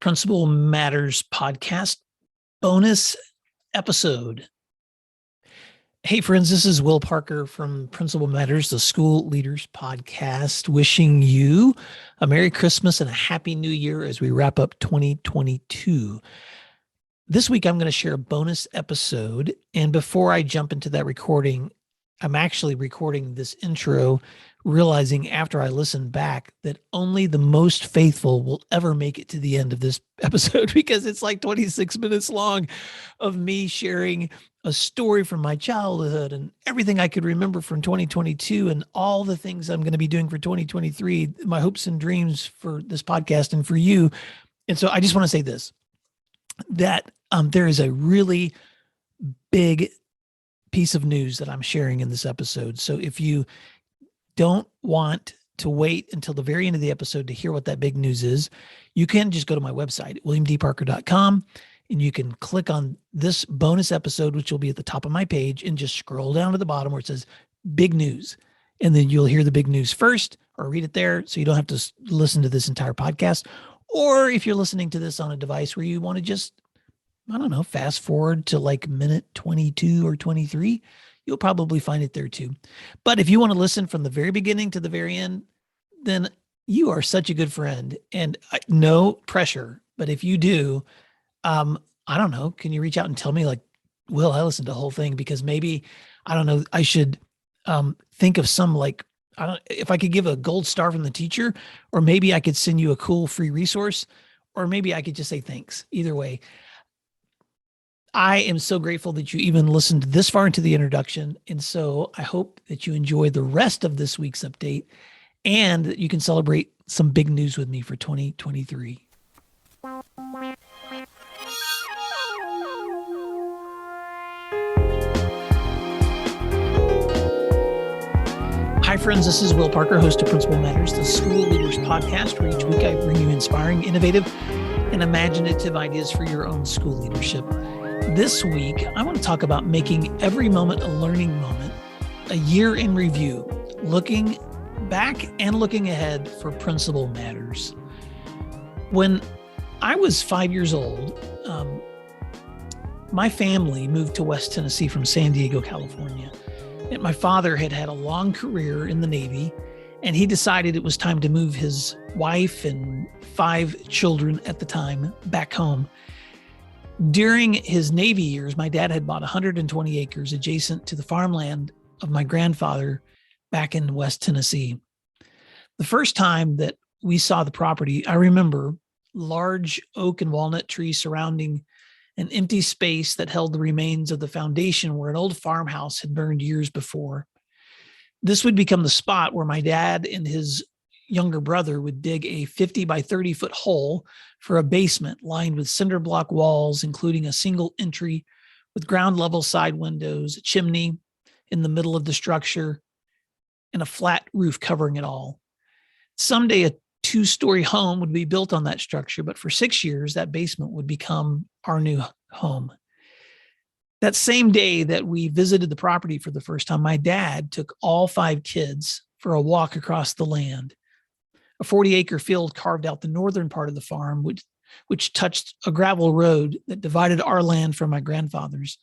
Principal Matters podcast bonus episode. Hey friends, this is Will Parker from Principal Matters, the School Leaders Podcast, wishing you a Merry Christmas and a Happy New Year as we wrap up 2022. This week, I'm going to share a bonus episode. And before I jump into that recording, I'm actually recording this intro, realizing after I listen back that only the most faithful will ever make it to the end of this episode because it's like 26 minutes long of me sharing a story from my childhood and everything I could remember from 2022 and all the things I'm going to be doing for 2023, my hopes and dreams for this podcast and for you. And so I just want to say this, that there is a really big piece of news that I'm sharing in this episode. So if you don't want to wait until the very end of the episode to hear what that big news is, you can just go to my website, williamdparker.com, and you can click on this bonus episode, which will be at the top of my page, and just scroll down to the bottom where it says big news. And then you'll hear the big news first or read it there. So you don't have to listen to this entire podcast. Or if you're listening to this on a device where you want to just, I don't know, fast forward to like minute 22 or 23, you'll probably find it there too. But if you want to listen from the very beginning to the very end, then you are such a good friend, and no pressure. But if you do, I don't know, can you reach out and tell me like, Will, I listened to the whole thing because maybe, I don't know, I should think of some like, if I could give a gold star from the teacher, or maybe I could send you a cool free resource, or maybe I could just say thanks. Either way, I am so grateful that you even listened this far into the introduction. And so I hope that you enjoy the rest of this week's update and that you can celebrate some big news with me for 2023. Hi, friends. This is Will Parker, host of Principal Matters, the School Leaders Podcast, where each week I bring you inspiring, innovative, and imaginative ideas for your own school leadership. This week, I want to talk about making every moment a learning moment, a year in review, looking back and looking ahead for Principal Matters. When I was 5 years old, my family moved to West Tennessee from San Diego, California. And my father had had a long career in the Navy, and he decided it was time to move his wife and 5 children at the time back home. During his Navy years, my dad had bought 120 acres adjacent to the farmland of my grandfather back in West Tennessee. The first time that we saw the property, I remember large oak and walnut trees surrounding an empty space that held the remains of the foundation where an old farmhouse had burned years before. This would become the spot where my dad and his younger brother would dig a 50 by 30 foot hole for a basement lined with cinder block walls, including a single entry with ground level side windows, a chimney in the middle of the structure, and a flat roof covering it all. Someday a 2-story home would be built on that structure, but for 6 years, that basement would become our new home. That same day that we visited the property for the first time, my dad took all 5 kids for a walk across the land. A 40-acre field carved out the northern part of the farm, which touched a gravel road that divided our land from my grandfather's.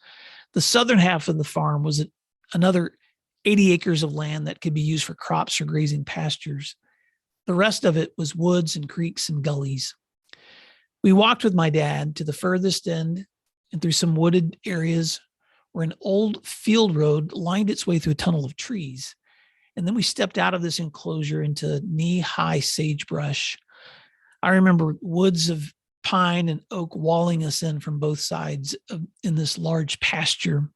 The southern half of the farm was another 80 acres of land that could be used for crops or grazing pastures. The rest of it was woods and creeks and gullies. We walked with my dad to the furthest end and through some wooded areas where an old field road lined its way through a tunnel of trees. And then we stepped out of this enclosure into knee-high sagebrush. I remember woods of pine and oak walling us in from both sides in this large pasture.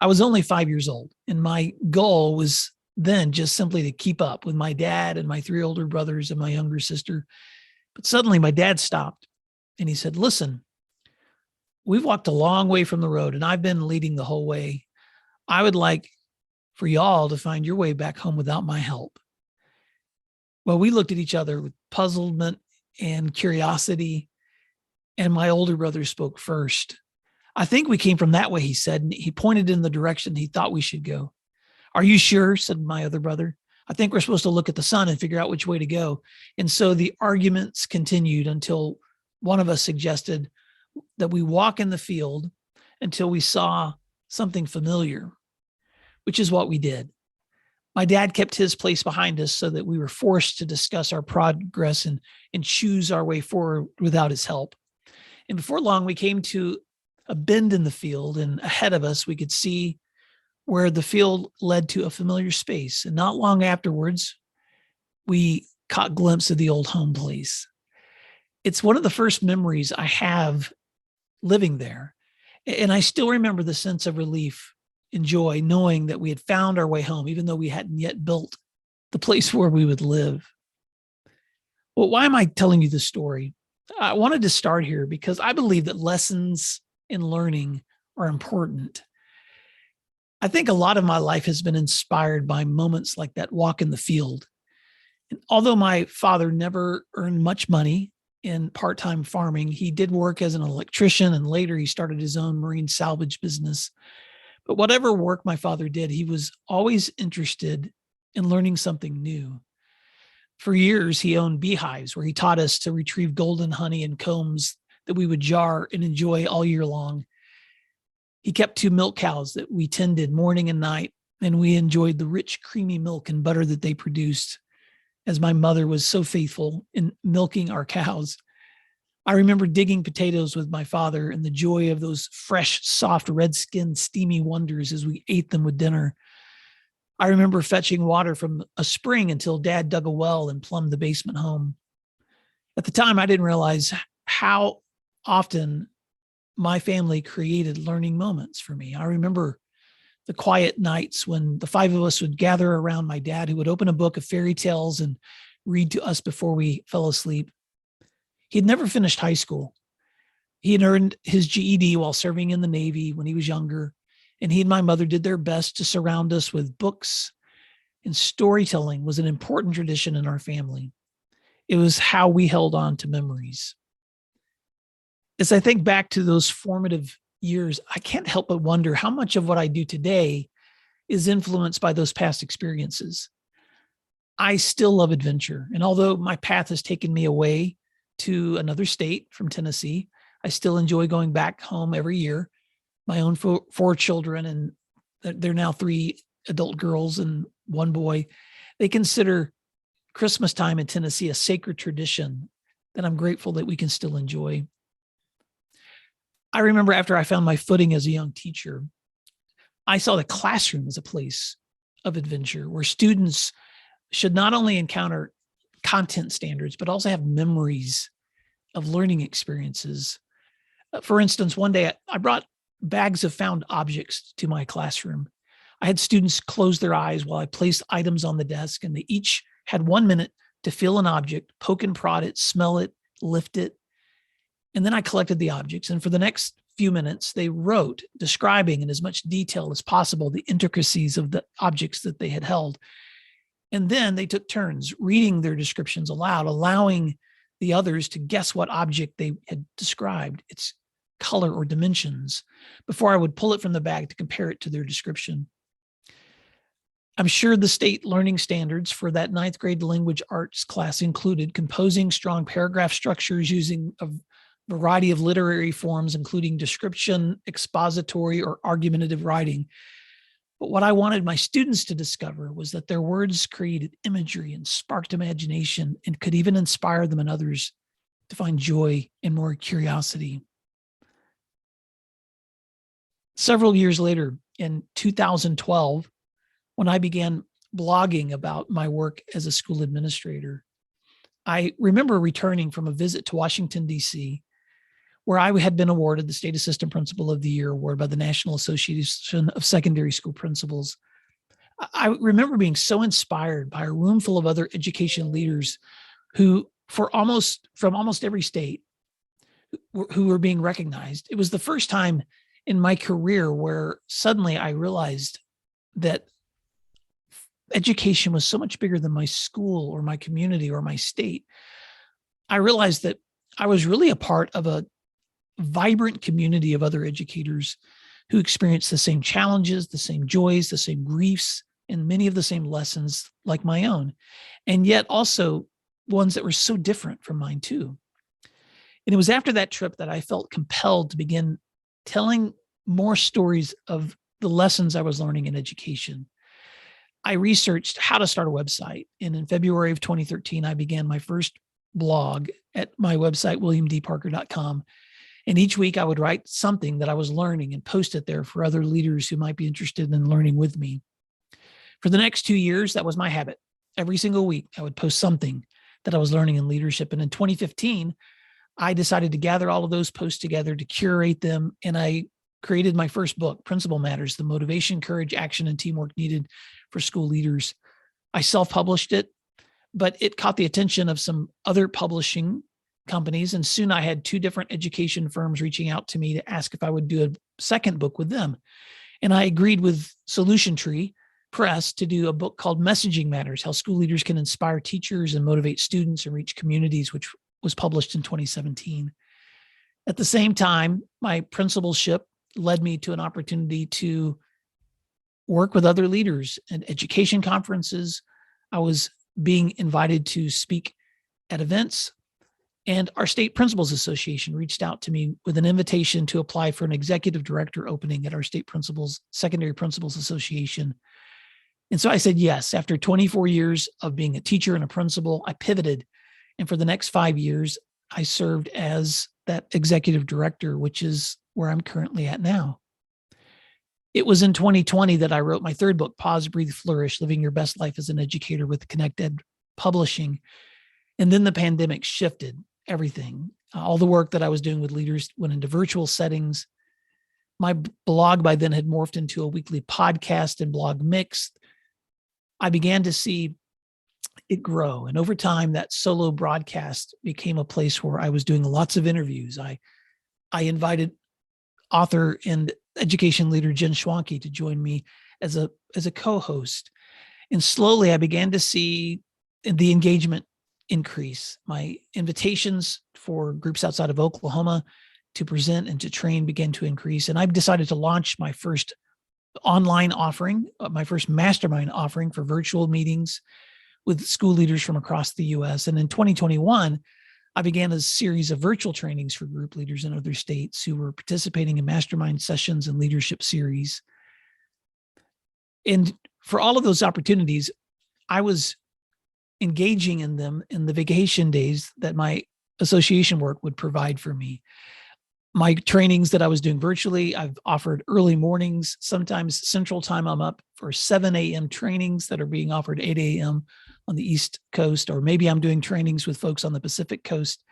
I was only 5 years old, and my goal was then just simply to keep up with my dad and my 3 older brothers and my younger sister. But suddenly my dad stopped, and he said, "Listen, we've walked a long way from the road, and I've been leading the whole way. I would like for y'all to find your way back home without my help." Well, we looked at each other with puzzlement and curiosity, and my older brother spoke first. "I think we came from that way," he said, and he pointed in the direction he thought we should go. "Are you sure?" said my other brother. "I think we're supposed to look at the sun and figure out which way to go." And so the arguments continued until one of us suggested that we walk in the field until we saw something familiar, which is what we did. My dad kept his place behind us so that we were forced to discuss our progress and choose our way forward without his help. And before long, we came to a bend in the field, and ahead of us, we could see where the field led to a familiar space. And not long afterwards, we caught a glimpse of the old home place. It's one of the first memories I have living there. And I still remember the sense of relief and joy knowing that we had found our way home, even though we hadn't yet built the place where we would live. Well, why am I telling you this story? I wanted to start here because I believe that lessons in learning are important. I think a lot of my life has been inspired by moments like that walk in the field. And although my father never earned much money in part-time farming, he did work as an electrician, and later he started his own marine salvage business. But whatever work my father did, he was always interested in learning something new. For years, he owned beehives where he taught us to retrieve golden honey and combs that we would jar and enjoy all year long. He kept 2 milk cows that we tended morning and night, and we enjoyed the rich, creamy milk and butter that they produced, as my mother was so faithful in milking our cows. I remember digging potatoes with my father and the joy of those fresh, soft, red-skinned, steamy wonders as we ate them with dinner. I remember fetching water from a spring until Dad dug a well and plumbed the basement home. At the time, I didn't realize how often my family created learning moments for me. I remember the quiet nights when the 5 of us would gather around my dad, who would open a book of fairy tales and read to us before we fell asleep. He had never finished high school. He had earned his GED while serving in the Navy when he was younger, and he and my mother did their best to surround us with books, and storytelling was an important tradition in our family. It was how we held on to memories. As I think back to those formative years, I can't help but wonder how much of what I do today is influenced by those past experiences. I still love adventure. And although my path has taken me away to another state from Tennessee, I still enjoy going back home every year. My own 4 children, and they're now 3 adult girls and 1 boy. They consider Christmas time in Tennessee a sacred tradition that I'm grateful that we can still enjoy. I remember after I found my footing as a young teacher, I saw the classroom as a place of adventure where students should not only encounter content standards, but also have memories of learning experiences. For instance, one day I brought bags of found objects to my classroom. I had students close their eyes while I placed items on the desk, and they each had 1 minute to feel an object, poke and prod it, smell it, lift it. And then I collected the objects. And for the next few minutes, they wrote, describing in as much detail as possible the intricacies of the objects that they had held. And then they took turns reading their descriptions aloud, allowing the others to guess what object they had described, its color or dimensions, before I would pull it from the bag to compare it to their description. I'm sure the state learning standards for that 9th grade language arts class included composing strong paragraph structures using a variety of literary forms, including description, expository, or argumentative writing. But what I wanted my students to discover was that their words created imagery and sparked imagination and could even inspire them and others to find joy and more curiosity. Several years later, in 2012, when I began blogging about my work as a school administrator, I remember returning from a visit to Washington, D.C., where I had been awarded the State Assistant Principal of the Year award by the National Association of Secondary School Principals. I remember being so inspired by a room full of other education leaders who, from almost every state, who were being recognized. It was the first time in my career where suddenly I realized that education was so much bigger than my school or my community or my state. I realized that I was really a part of a vibrant community of other educators who experienced the same challenges, the same joys, the same griefs, and many of the same lessons like my own, and yet also ones that were so different from mine too. And it was after that trip that I felt compelled to begin telling more stories of the lessons I was learning in education. I researched how to start a website. And in February of 2013, I began my first blog at my website, williamdparker.com. And each week I would write something that I was learning and post it there for other leaders who might be interested in learning with me. For the next 2 years, that was my habit. Every single week, I would post something that I was learning in leadership. And in 2015, I decided to gather all of those posts together, to curate them, and I created my first book, Principal Matters: The Motivation, Courage, Action, and Teamwork Needed for School Leaders. I self-published it, but it caught the attention of some other publishing companies, and soon I had 2 different education firms reaching out to me to ask if I would do a second book with them. And I agreed with Solution Tree Press to do a book called Messaging Matters: How School Leaders Can Inspire Teachers and Motivate Students and Reach Communities, which was published in 2017. At the same time, my principalship led me to an opportunity to work with other leaders at education conferences. I was being invited to speak at events, and our State Principals Association reached out to me with an invitation to apply for an executive director opening at our State Secondary Principals Association. And so I said yes. After 24 years of being a teacher and a principal, I pivoted. And for the next 5 years, I served as that executive director, which is where I'm currently at now. It was in 2020 that I wrote my third book, Pause, Breathe, Flourish: Living Your Best Life as an Educator, with ConnectEd Publishing. And then the pandemic shifted everything. All the work that I was doing with leaders went into virtual settings. My blog by then had morphed into a weekly podcast and blog mix. I began to see it grow. And over time, that solo broadcast became a place where I was doing lots of interviews. I invited author and education leader Jen Schwanke to join me as a co-host. And slowly I began to see the engagement increase. My invitations for groups outside of Oklahoma to present and to train began to increase. And I've decided to launch my first online offering, my first mastermind offering for virtual meetings with school leaders from across the US. And in 2021, I began a series of virtual trainings for group leaders in other states who were participating in mastermind sessions and leadership series. And for all of those opportunities, I was engaging in them in the vacation days that my association work would provide for me. My trainings that I was doing virtually, I've offered early mornings. Sometimes Central Time, I'm up for 7 a.m. trainings that are being offered 8 a.m. on the East Coast, or maybe I'm doing trainings with folks on the Pacific Coast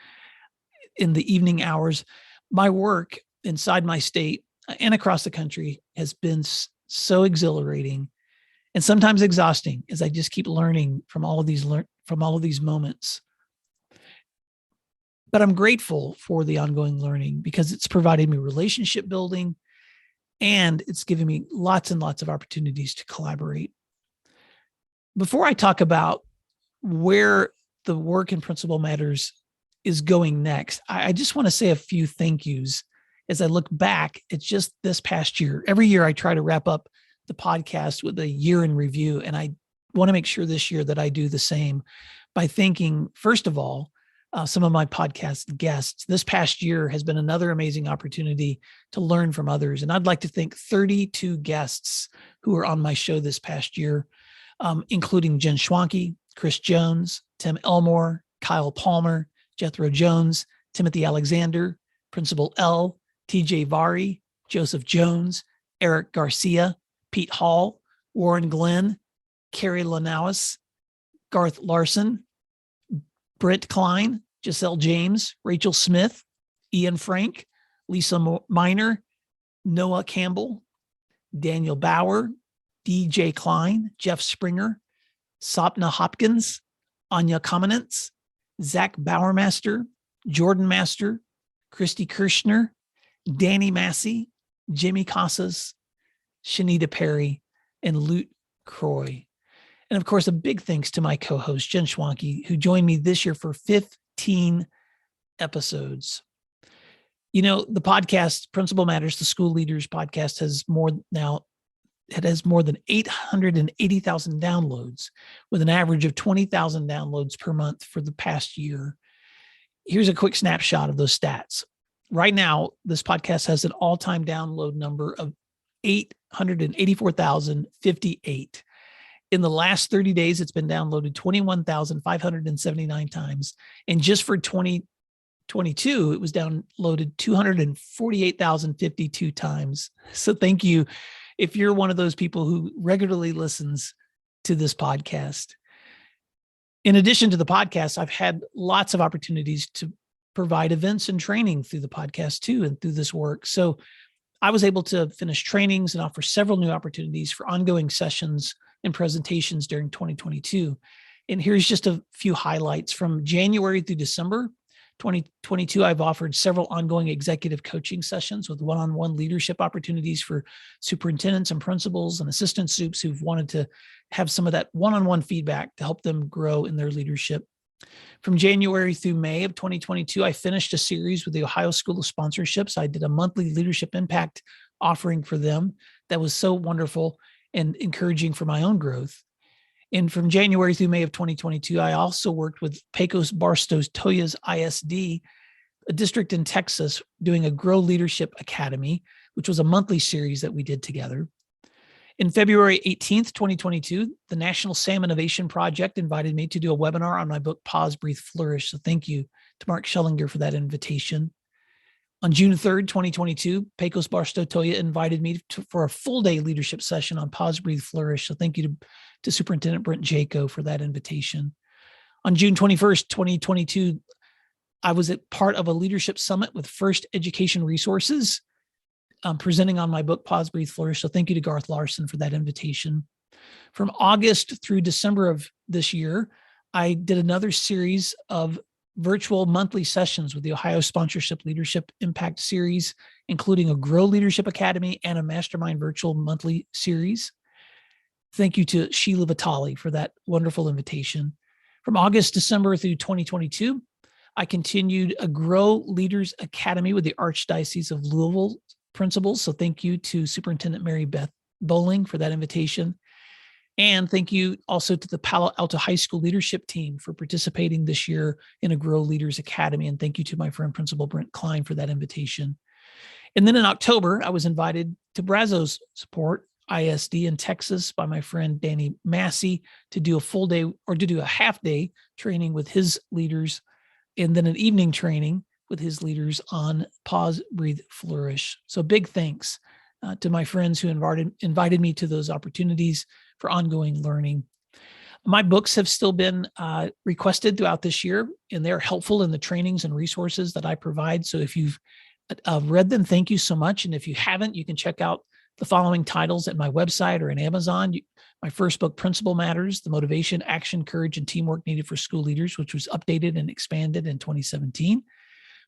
in the evening hours. My work inside my state and across the country has been so exhilarating and sometimes exhausting, as I just keep learning from all of these moments. But I'm grateful for the ongoing learning because it's provided me relationship building and it's given me lots and lots of opportunities to collaborate. Before I talk about where the work in Principal Matters is going next, I just want to say a few thank yous as I look back at just this past year. Every year I try to wrap up the podcast with a year in review, and I want to make sure this year that I do the same by thanking, first of all, some of my podcast guests. This past year has been another amazing opportunity to learn from others. And I'd like to thank 32 guests who were on my show this past year, including Jen Schwanke, Chris Jones, Tim Elmore, Kyle Palmer, Jethro Jones, Timothy Alexander, Principal L, TJ Vari, Joseph Jones, Eric Garcia, Pete Hall, Warren Glenn, Carrie Lanauis, Garth Larson, Brent Klein, Giselle James, Rachel Smith, Ian Frank, Lisa Miner, Noah Campbell, Daniel Bauer, DJ Klein, Jeff Springer, Sapna Hopkins, Anya Kamenetz, Zach Bowermaster, Jordan Master, Christy Kirschner, Danny Massey, Jimmy Casas, Shanita Perry, and Lute Croy. And of course, a big thanks to my co-host, Jen Schwanke, who joined me this year for 15 episodes. You know, the podcast, Principal Matters, the School Leaders podcast, has more than 880,000 downloads with an average of 20,000 downloads per month for the past year. Here's a quick snapshot of those stats. Right now, this podcast has an all-time download number of 884,058. In the last 30 days, it's been downloaded 21,579 times. And just for 2022, it was downloaded 248,052 times. So thank you if you're one of those people who regularly listens to this podcast. In addition to the podcast, I've had lots of opportunities to provide events and training through the podcast too, and through this work. So I was able to finish trainings and offer several new opportunities for ongoing sessions and presentations during 2022. And here's just a few highlights. From January through December 2022, I've offered several ongoing executive coaching sessions with one-on-one leadership opportunities for superintendents and principals and assistant soups who've wanted to have some of that one-on-one feedback to help them grow in their leadership. From January through May of 2022, I finished a series with the Ohio School of Sponsorships. I did a monthly leadership impact offering for them that was so wonderful and encouraging for my own growth. And from January through May of 2022, I also worked with Pecos Barstow Toyahs ISD, a district in Texas, doing a Grow Leadership Academy, which was a monthly series that we did together. In February 18th, 2022, the National Salmon Innovation Project invited me to do a webinar on my book, Pause, Breathe, Flourish. So thank you to Mark Schellinger for that invitation. On June 3rd, 2022, Pecos Barstow Toyah invited me for a full-day leadership session on Pause, Breathe, Flourish. So thank you to Superintendent Brent Jaco for that invitation. On June 21st, 2022, I was at part of a leadership summit with First Education Resources, presenting on my book, Pause, Breathe, Flourish. So thank you to Garth Larson for that invitation. From August through December of this year, I did another series of virtual monthly sessions with the Ohio Sponsorship Leadership Impact Series, including a Grow Leadership Academy and a Mastermind virtual monthly series. Thank you to Sheila Vitale for that wonderful invitation. From August, December through 2022, I continued a Grow Leaders Academy with the Archdiocese of Louisville principals. So thank you to Superintendent Mary Beth Bowling for that invitation. And thank you also to the Palo Alto High School leadership team for participating this year in a Grow Leaders Academy. And thank you to my friend, Principal Brent Klein, for that invitation. And then in October, I was invited to Brazos Support ISD in Texas by my friend Danny Massey to do a full day or to do a half day training with his leaders, and then an evening training with his leaders on Pause, Breathe, Flourish. So big thanks to my friends who invited me to those opportunities for ongoing learning. My books have still been requested throughout this year, and they're helpful in the trainings and resources that I provide. So if you've read them, thank you so much. And if you haven't, you can check out the following titles at my website or in Amazon. My first book, Principal Matters, The Motivation, Action, Courage, and Teamwork Needed for School Leaders, which was updated and expanded in 2017.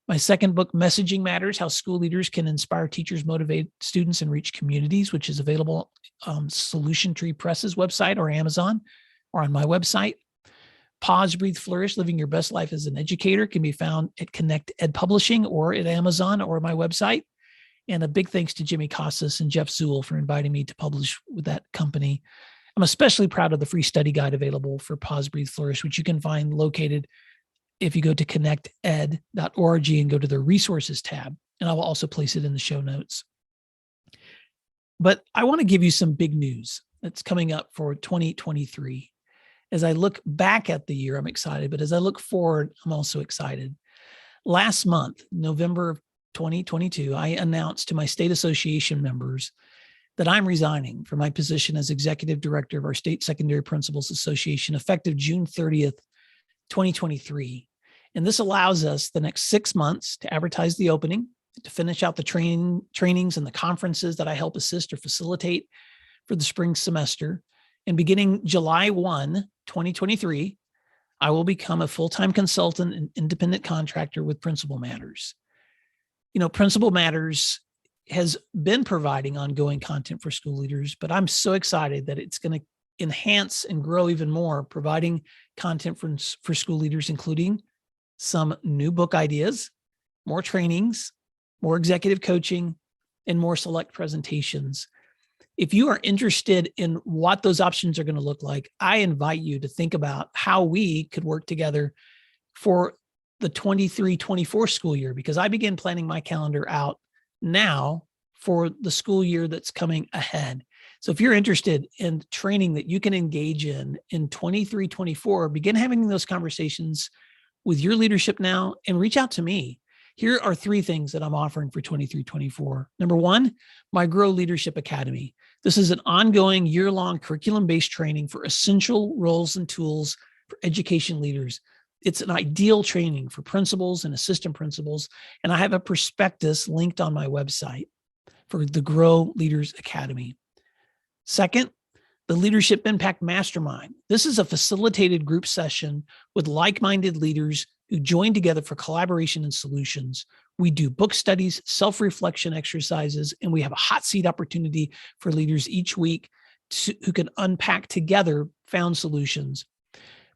My second book, Messaging Matters, How School Leaders Can Inspire Teachers, Motivate Students, and Reach Communities, which is available on Solution Tree Press's website or Amazon or on my website. Pause, Breathe, Flourish, Living Your Best Life as an Educator can be found at Connect Ed Publishing or at Amazon or my website. And a big thanks to Jimmy Casas and Jeff Zuhl for inviting me to publish with that company. I'm especially proud of the free study guide available for Pause, Breathe, Flourish, which you can find located if you go to connected.org and go to the resources tab, and I will also place it in the show notes. But I want to give you some big news that's coming up for 2023. As I look back at the year, I'm excited, but as I look forward, I'm also excited. Last month, November of 2022, I announced to my state association members that I'm resigning from my position as executive director of our State Secondary Principals Association effective June 30th, 2023. And this allows us the next 6 months to advertise the opening, to finish out the trainings and the conferences that I help assist or facilitate for the spring semester. And beginning July 1, 2023, I will become a full-time consultant and independent contractor with Principal Matters. You know, Principal Matters has been providing ongoing content for school leaders, but I'm so excited that it's going to enhance and grow even more, providing content for school leaders, including some new book ideas, more trainings, more executive coaching, and more select presentations. If you are interested in what those options are going to look like, I invite you to think about how we could work together for the 23-24 school year, because I began planning my calendar out now for the school year that's coming ahead. So if you're interested in training that you can engage in 23-24, begin having those conversations with your leadership now and reach out to me. Here are 3 things that I'm offering for 23-24. Number 1, my Grow Leadership Academy. This is an ongoing year-long curriculum-based training for essential roles and tools for education leaders. It's an ideal training for principals and assistant principals. And I have a prospectus linked on my website for the Grow Leaders Academy. Second, the Leadership Impact Mastermind. This is a facilitated group session with like-minded leaders who join together for collaboration and solutions. We do book studies, self-reflection exercises, and we have a hot seat opportunity for leaders each week who can unpack together found solutions.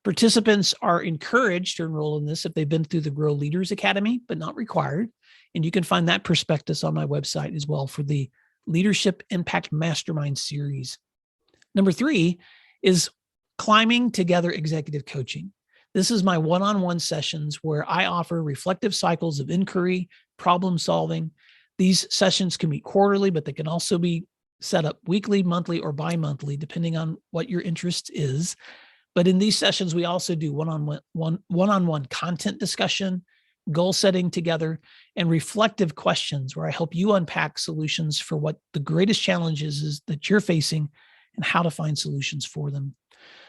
Participants are encouraged to enroll in this if they've been through the Grow Leaders Academy, but not required. And you can find that prospectus on my website as well for the Leadership Impact Mastermind series. Number 3 is Climbing Together Executive Coaching. This is my one-on-one sessions where I offer reflective cycles of inquiry, problem solving. These sessions can be quarterly, but they can also be set up weekly, monthly, or bi-monthly, depending on what your interest is. But in these sessions, we also do one-on-one content discussion, goal setting together, and reflective questions where I help you unpack solutions for what the greatest challenges is that you're facing and how to find solutions for them.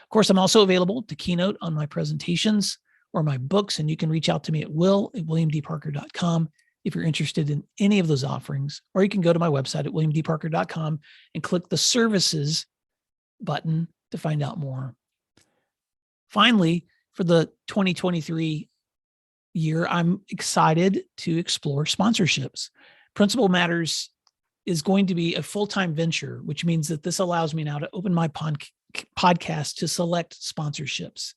Of course, I'm also available to keynote on my presentations or my books, and you can reach out to me at will@williamdparker.com if you're interested in any of those offerings, or you can go to my website at williamdparker.com and click the services button to find out more. Finally, for the 2023 year, I'm excited to explore sponsorships. Principal Matters is going to be a full-time venture, which means that this allows me now to open my podcast to select sponsorships.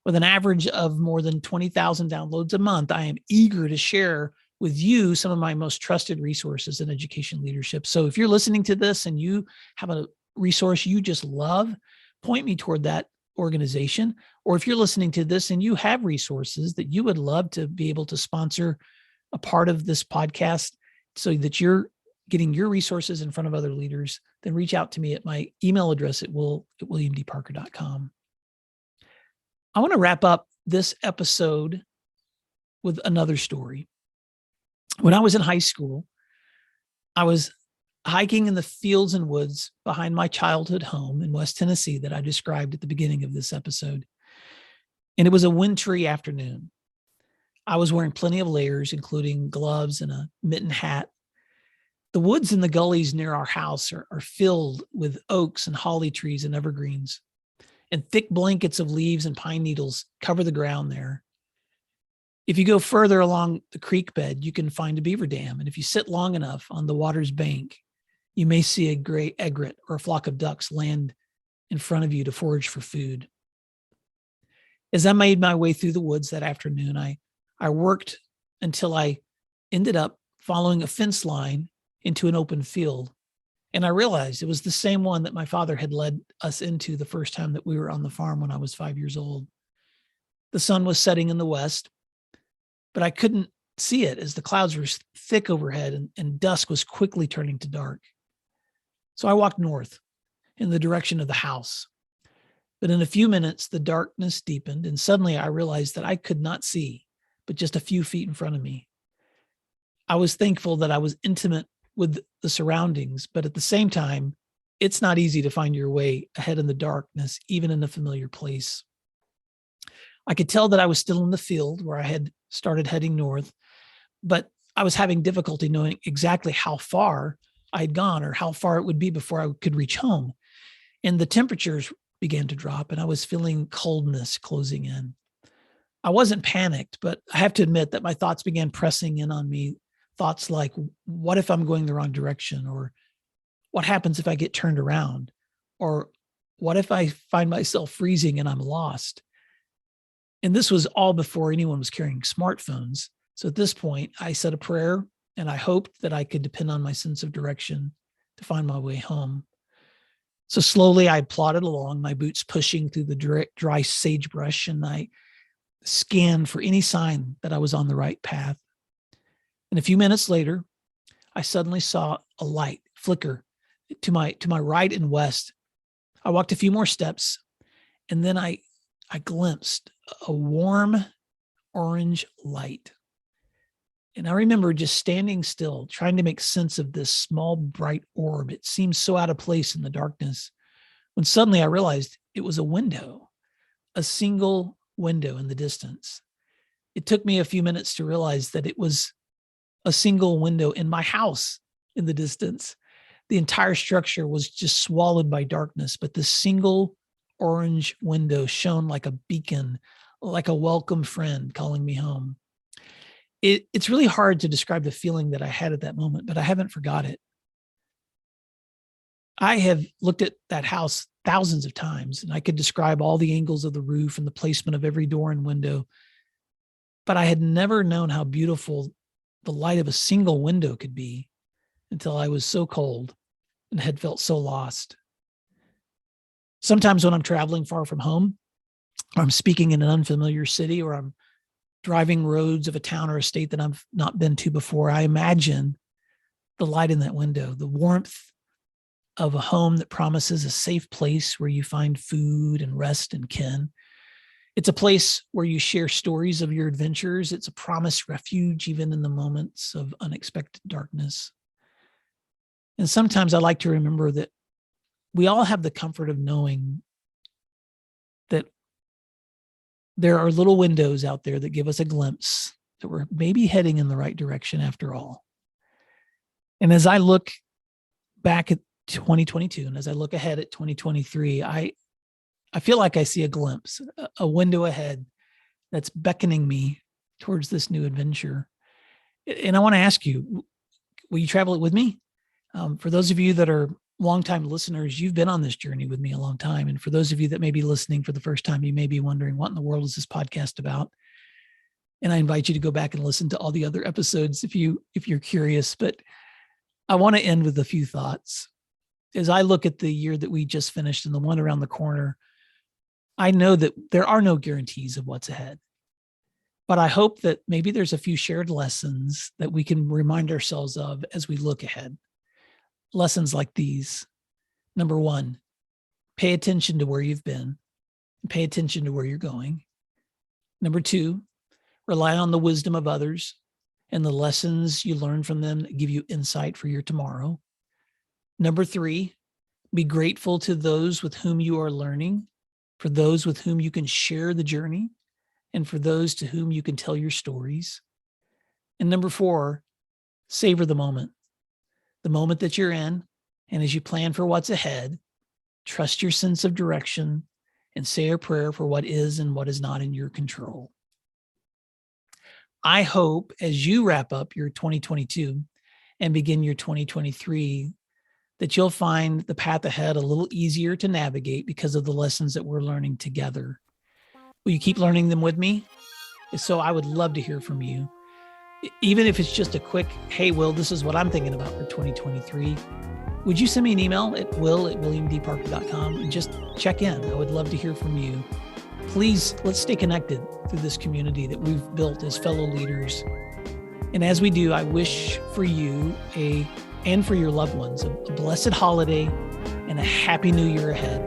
With an average of more than 20,000 downloads a month, I am eager to share with you some of my most trusted resources in education leadership. So if you're listening to this and you have a resource you just love, point me toward that organization. Or if you're listening to this and you have resources that you would love to be able to sponsor a part of this podcast so that you're getting your resources in front of other leaders, then reach out to me at my email address at williamdparker.com. I want to wrap up this episode with another story. When I was in high school, I was hiking in the fields and woods behind my childhood home in West Tennessee that I described at the beginning of this episode. And it was a wintry afternoon. I was wearing plenty of layers, including gloves and a mitten hat. The woods in the gullies near our house are filled with oaks and holly trees and evergreens, and thick blankets of leaves and pine needles cover the ground there. If you go further along the creek bed, you can find a beaver dam. And if you sit long enough on the water's bank, you may see a gray egret or a flock of ducks land in front of you to forage for food. As I made my way through the woods that afternoon, I worked until I ended up following a fence line into an open field. And I realized it was the same one that my father had led us into the first time that we were on the farm when I was 5 years old. The sun was setting in the west, but I couldn't see it as the clouds were thick overhead and dusk was quickly turning to dark. So I walked north in the direction of the house. But in a few minutes, the darkness deepened, and suddenly I realized that I could not see but just a few feet in front of me. I was thankful that I was intimate with the surroundings, but at the same time, it's not easy to find your way ahead in the darkness, even in a familiar place. I could tell that I was still in the field where I had started heading north, but I was having difficulty knowing exactly how far I had gone or how far it would be before I could reach home. And the temperatures began to drop, and I was feeling coldness closing in. I wasn't panicked, but I have to admit that my thoughts began pressing in on me. Thoughts like, what if I'm going the wrong direction? Or what happens if I get turned around? Or what if I find myself freezing and I'm lost? And this was all before anyone was carrying smartphones. So at this point, I said a prayer and I hoped that I could depend on my sense of direction to find my way home. So slowly I plodded along, my boots pushing through the dry sagebrush, and I scanned for any sign that I was on the right path. And a few minutes later, I suddenly saw a light flicker to my right and west. I walked a few more steps, and then I glimpsed a warm orange light. And I remember just standing still, trying to make sense of this small, bright orb. It seemed so out of place in the darkness, when suddenly I realized it was a window, a single window in the distance. It took me a few minutes to realize that it was a single window in my house in the distance. The entire structure was just swallowed by darkness, but the single orange window shone like a beacon, like a welcome friend calling me home. It's really hard to describe the feeling that I had at that moment, but I haven't forgot it. I have looked at that house thousands of times, and I could describe all the angles of the roof and the placement of every door and window, but I had never known how beautiful the light of a single window could be until I was so cold and had felt so lost. Sometimes when I'm traveling far from home, or I'm speaking in an unfamiliar city, or I'm driving roads of a town or a state that I've not been to before, I imagine the light in that window, the warmth of a home that promises a safe place where you find food and rest and kin. It's a place where you share stories of your adventures. It's a promised refuge, even in the moments of unexpected darkness. And sometimes I like to remember that we all have the comfort of knowing that there are little windows out there that give us a glimpse that we're maybe heading in the right direction after all. And as I look back at 2022 and as I look ahead at 2023, I feel like I see a glimpse, a window ahead that's beckoning me towards this new adventure. And I want to ask you, will you travel it with me? For those of you that are longtime listeners, you've been on this journey with me a long time. And for those of you that may be listening for the first time, you may be wondering, what in the world is this podcast about? And I invite you to go back and listen to all the other episodes if you're curious. But I want to end with a few thoughts. As I look at the year that we just finished and the one around the corner, I know that there are no guarantees of what's ahead. But I hope that maybe there's a few shared lessons that we can remind ourselves of as we look ahead. Lessons like these. Number one, pay attention to where you've been and pay attention to where you're going. Number two, rely on the wisdom of others and the lessons you learn from them that give you insight for your tomorrow. Number three, be grateful to those with whom you are learning, for those with whom you can share the journey, and for those to whom you can tell your stories. And number four, savor the moment that you're in. And as you plan for what's ahead, trust your sense of direction and say a prayer for what is and what is not in your control. I hope as you wrap up your 2022 and begin your 2023, that you'll find the path ahead a little easier to navigate because of the lessons that we're learning together. Will you keep learning them with me? If so, I would love to hear from you. Even if it's just a quick, hey, Will, this is what I'm thinking about for 2023. Would you send me an email at will@williamdparker.com and just check in? I would love to hear from you. Please, let's stay connected through this community that we've built as fellow leaders. And as we do, I wish for you and for your loved ones a blessed holiday and a happy new year ahead.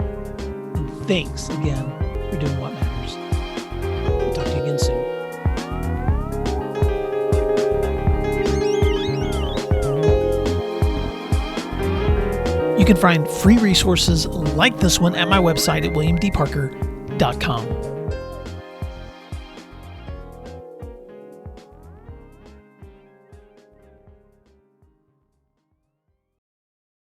And thanks again for doing what matters. We'll talk to you again soon. You can find free resources like this one at my website at williamdparker.com.